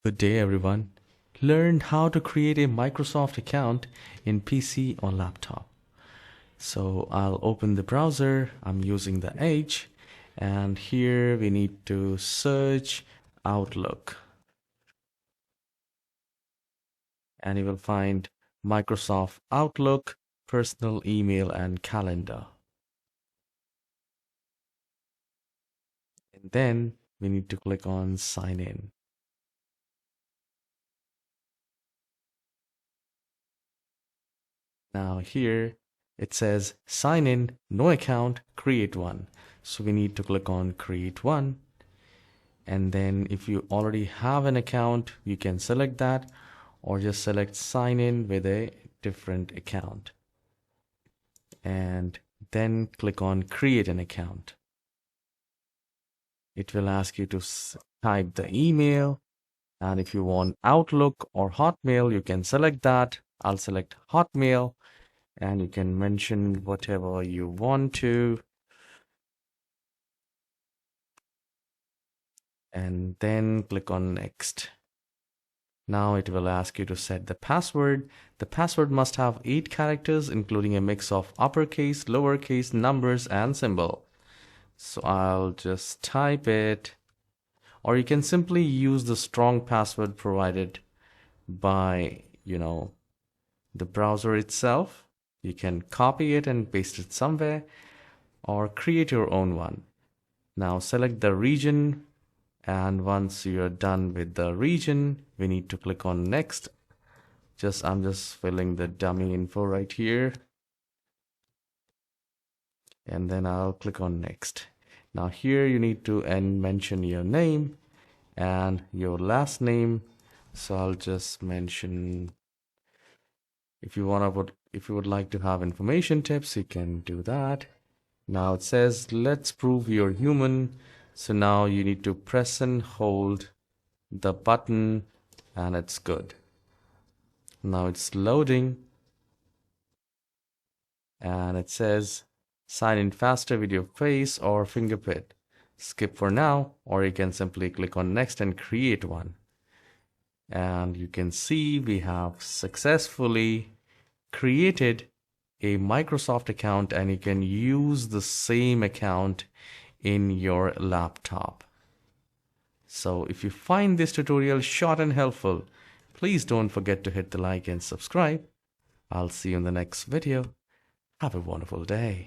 Good day, everyone. Learn how to create a Microsoft account in PC or laptop. So I'll open the browser. I'm using the Edge, and here we need to search Outlook. And you will find Microsoft Outlook, personal email, and calendar. And then we need to click on sign in. Now here it says sign in, no account, create one. So we need to click on create one. And then if you already have an account, you can select that or just select sign in with a different account. And then click on create an account. It will ask you to type the email. And if you want Outlook or Hotmail, you can select that. I'll select Hotmail. And you can mention whatever you want to. And then click on next. Now it will ask you to set the password. The password must have 8 characters, including a mix of uppercase, lowercase, numbers, and symbol. So I'll just type it. Or you can simply use the strong password provided by, the browser itself. You can copy it and paste it somewhere or create your own one. Now select the region, and once you're done with the region, we need to click on next. I'm just filling the dummy info right here. And then I'll click on next. Now here you need to mention your name and your last name. So I'll just mention, if you would like to have information tips, you can do that. Now it says, let's prove you're human. So now you need to press and hold the button and it's good. Now it's loading and it says sign in faster with your face or fingerprint. Skip for now, or you can simply click on next and create one. And you can see we have successfully created a Microsoft account, and you can use the same account in your laptop. So if you find this tutorial short and helpful, please don't forget to hit the like and subscribe. I'll see you in the next video. Have a wonderful day.